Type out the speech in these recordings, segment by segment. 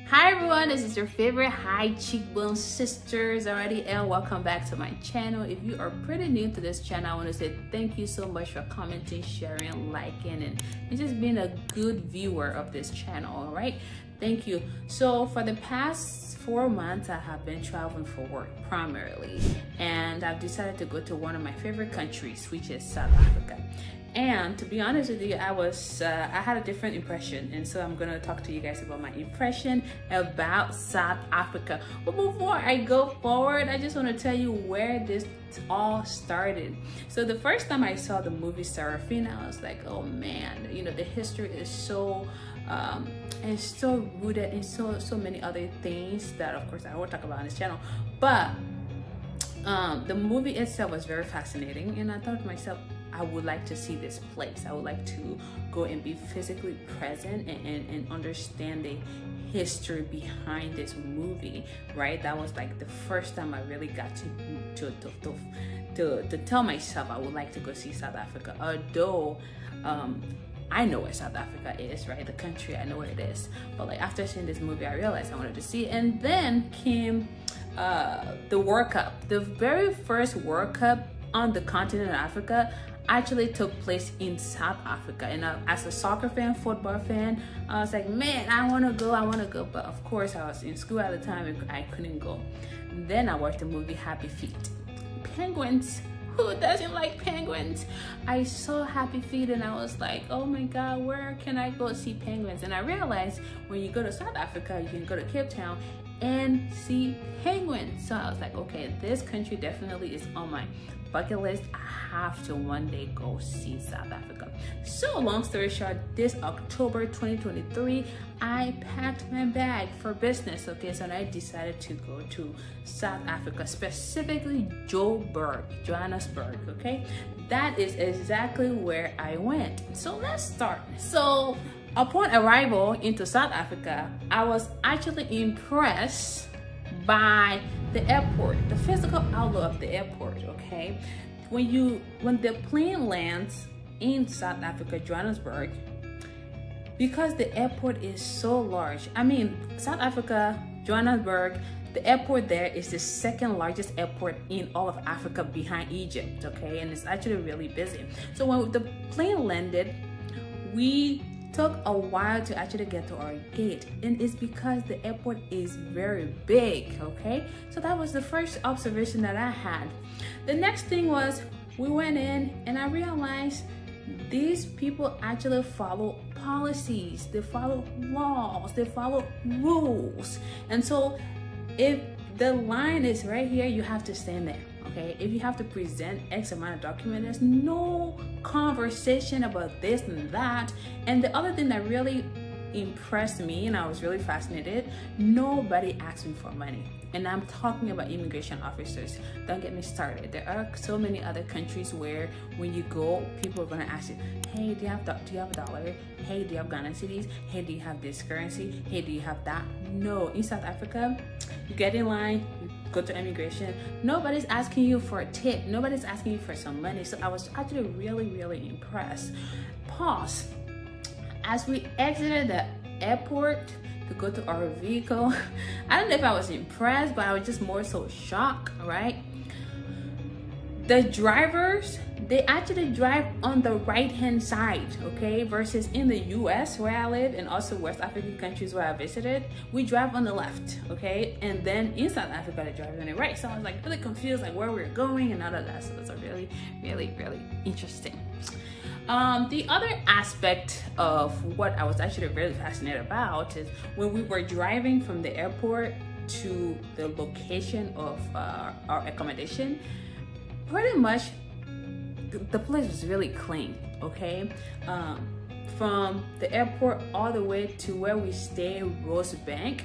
Hi everyone, this is your favorite high cheekbone sister Zawadi, and welcome back to my channel. If you are pretty new to this channel, I want to say thank you so much for commenting, sharing, liking, and just being a good viewer of this channel. All right, thank you. So for the past 4 months, I have been traveling for work primarily, and I've decided to go to one of my favorite countries, which is South Africa. And to be honest with you, I had a different impression, and so I'm gonna talk to you guys about my impression about South Africa. But before I go forward, I just want to tell you where this all started. So the first time I saw the movie Sarafina, I was like, oh man, you know, the history is so rooted in so many other things that of course I won't talk about on this channel, but the movie itself was very fascinating, and I thought to myself, I would like to see this place. I would like to go and be physically present and understand the history behind this movie, right? That was like the first time I really got to tell myself I would like to go see South Africa. Although I know where South Africa is, right? The country, I know where it is. But like after seeing this movie, I realized I wanted to see it. And then came the World Cup. The very first World Cup on the continent of Africa actually took place in South Africa. And as a soccer fan, football fan, I was like, man, I want to go. But of course, I was in school at the time and I couldn't go. And then I watched the movie Happy Feet. Penguins. Who doesn't like penguins? I saw Happy Feet and I was like, oh my God, where can I go see penguins? And I realized when you go to South Africa, you can go to Cape Town and see penguins. So I was like, okay, this country definitely is on my bucket list. I have to one day go see South Africa. So long story short, this October 2023, I packed my bag for business. Okay, so I decided to go to South Africa, specifically Johannesburg. Okay, that is exactly where I went. So let's start. So upon arrival into South Africa, I was actually impressed by the airport, the physical outlook of the airport. Okay, when the plane lands in South Africa, Johannesburg, because the airport is so large. I mean, South Africa, Johannesburg, the airport there is the second largest airport in all of Africa behind Egypt. Okay, and it's actually really busy. So when the plane landed, we took a while to actually get to our gate, and it's because the airport is very big. Okay, so that was the first observation that I had. The next thing was we went in and I realized these people actually follow policies, they follow laws, they follow rules. And so if the line is right here, you have to stand there. Okay, if you have to present X amount of document, there's no conversation about this and that. And the other thing that really impressed me, and I was really fascinated, nobody asked me for money. And I'm talking about immigration officers. Don't get me started. There are so many other countries where when you go, people are gonna ask you, hey, do you have a dollar? Hey, do you have Ghana cedis? Hey, do you have this currency? Hey, do you have that? No, in South Africa, you get in line, you go to immigration, nobody's asking you for a tip, nobody's asking you for some money. So I was actually really impressed. Pause. As we exited the airport to go to our vehicle, I don't know if I was impressed, but I was just more so shocked, right? The drivers, they actually drive on the right-hand side, okay? Versus in the US where I live, and also West African countries where I visited, we drive on the left, okay? And then in South Africa, they drive on the right. So I was like really confused, like where we were going and all of that. So it's really interesting. The other aspect of what I was actually really fascinated about is when we were driving from the airport to the location of our accommodation, pretty much the place was really clean. Okay, from the airport all the way to where we stay, Rosebank,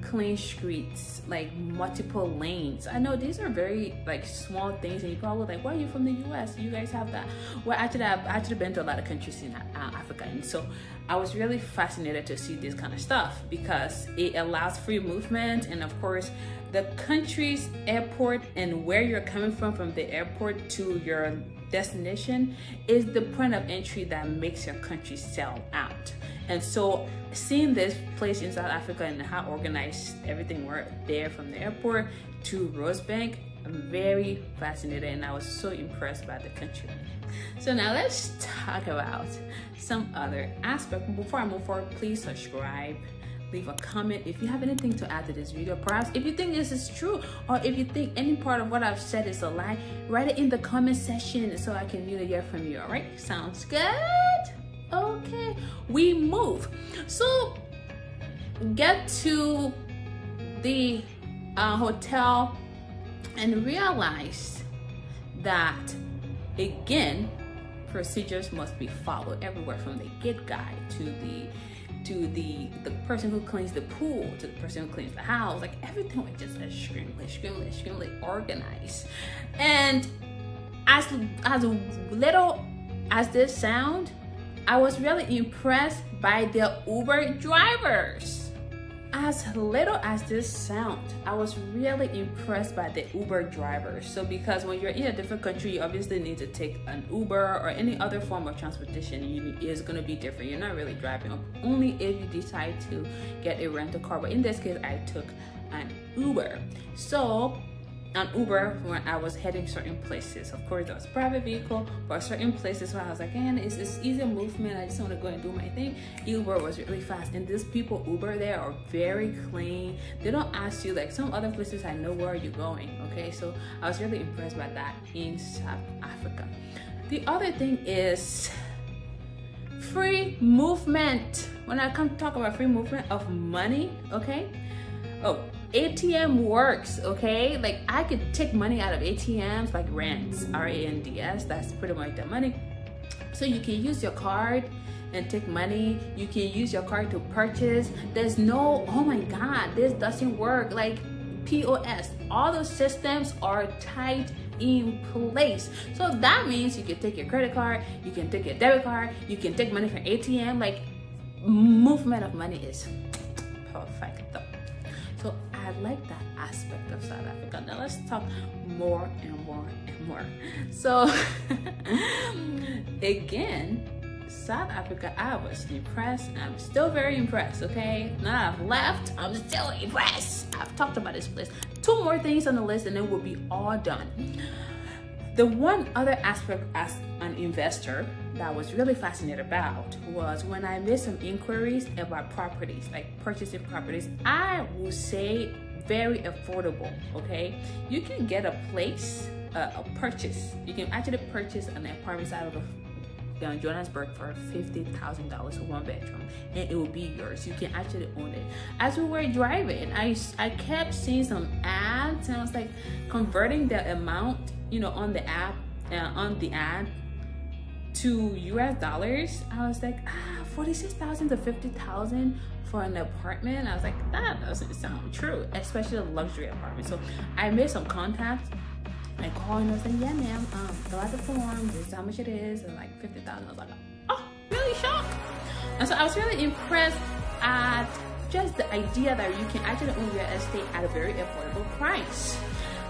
clean streets, like multiple lanes. I know these are very like small things, and you probably like, why are you from the US? You guys have that? Well, actually, I've actually been to a lot of countries in Africa, and so I was really fascinated to see this kind of stuff because it allows free movement, and of course, the country's airport and where you're coming from the airport to your destination is the point of entry that makes your country sell out. And so seeing this place in South Africa and how organized everything were there, from the airport to Rosebank, I'm very fascinated, and I was so impressed by the country. So now let's talk about some other aspects. Before I move forward, please subscribe, leave a comment if you have anything to add to this video. Perhaps if you think this is true, or if you think any part of what I've said is a lie, write it in the comment section so I can hear from you. All right, sounds good? Okay, we move. So get to the hotel and realize that, again, procedures must be followed everywhere, from the gate guy to the person who cleans the pool to the person who cleans the house. Like, everything was just extremely organized. And as little as this sound, I was really impressed by the Uber drivers. As little as this sound, I was really impressed by the Uber drivers. So because when you're in a different country, you obviously need to take an Uber or any other form of transportation. Is going to be different. You're not really driving, only if you decide to get a rental car. But in this case, I took an Uber. So an Uber when I was heading certain places. Of course, there was a private vehicle, but certain places where I was like, man, it's this easy movement. I just want to go and do my thing. Uber was really fast, and these people Uber there are very clean. They don't ask you, like some other places I know, where are you going? Okay, so I was really impressed by that in South Africa. The other thing is free movement. When I come to talk about free movement of money, okay? Oh, ATM works, okay? Like, I could take money out of ATMs, like Rands, R-A-N-D-S, that's pretty much the money. So you can use your card and take money. You can use your card to purchase. There's no, oh my God, this doesn't work. Like POS, all those systems are tight in place. So that means you can take your credit card, you can take your debit card, you can take money from ATM. Like, movement of money is perfect. So I like that aspect of South Africa. Now let's talk more and more and more. So again, South Africa, I was impressed. I'm still very impressed, okay? Now I've left, I'm still impressed. I've talked about this place. 2 more things on the list and then we'll be all done. The one other aspect as an investor that I was really fascinated about was when I made some inquiries about properties, like purchasing properties. I would say very affordable, okay? You can get a place, a purchase. You can actually purchase an apartment side of Johannesburg for $50,000 for 1 bedroom, and it will be yours. You can actually own it. As we were driving, I kept seeing some ads, and I was like converting the amount, you know, on the app, on the ad to US dollars. I was like, 46,000 to 50,000 for an apartment. I was like, that doesn't sound true, especially a luxury apartment. So I made some contacts. I called and I was like, yeah, ma'am, fill out the form, this is how much it is, and like 50,000. I was like, oh, really shocked. And so I was really impressed at just the idea that you can actually own real estate at a very affordable price.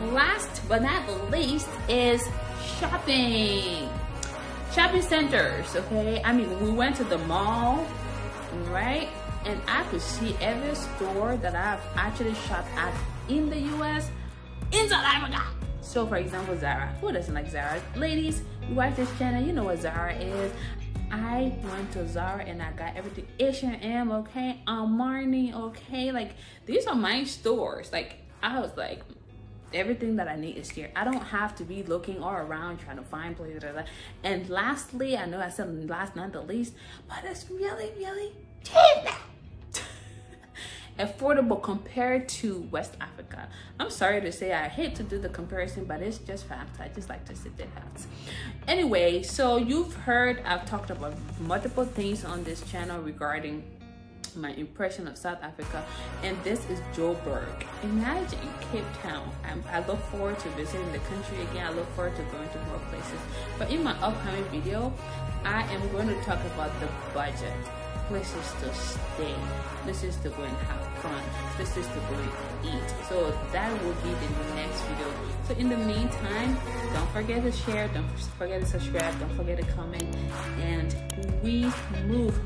Last but not least is shopping. Shopping centers, okay? I mean, we went to the mall, right? And I could see every store that I've actually shopped at in the US, in South Africa. So for example, Zara. Who doesn't like Zara? Ladies, you watch this channel, you know what Zara is. I went to Zara and I got everything. H&M, okay? Armani, okay? Like, these are my stores. Like, I was like, everything that I need is here. I don't have to be looking all around trying to find places. And lastly, I know I said last not the least, but it's really, really cheap. Affordable compared to West Africa. I'm sorry to say, I hate to do the comparison, but it's just facts. I just like to sit there facts. Anyway, so you've heard I've talked about multiple things on this channel regarding my impression of South Africa, and this is Joburg. Imagine Cape Town. I look forward to visiting the country again. I look forward to going to more places. But in my upcoming video, I am going to talk about the budget, places to stay, places to go and have fun, places to go and eat. So that will be the next video. So in the meantime, don't forget to share, don't forget to subscribe, don't forget to comment, and we move.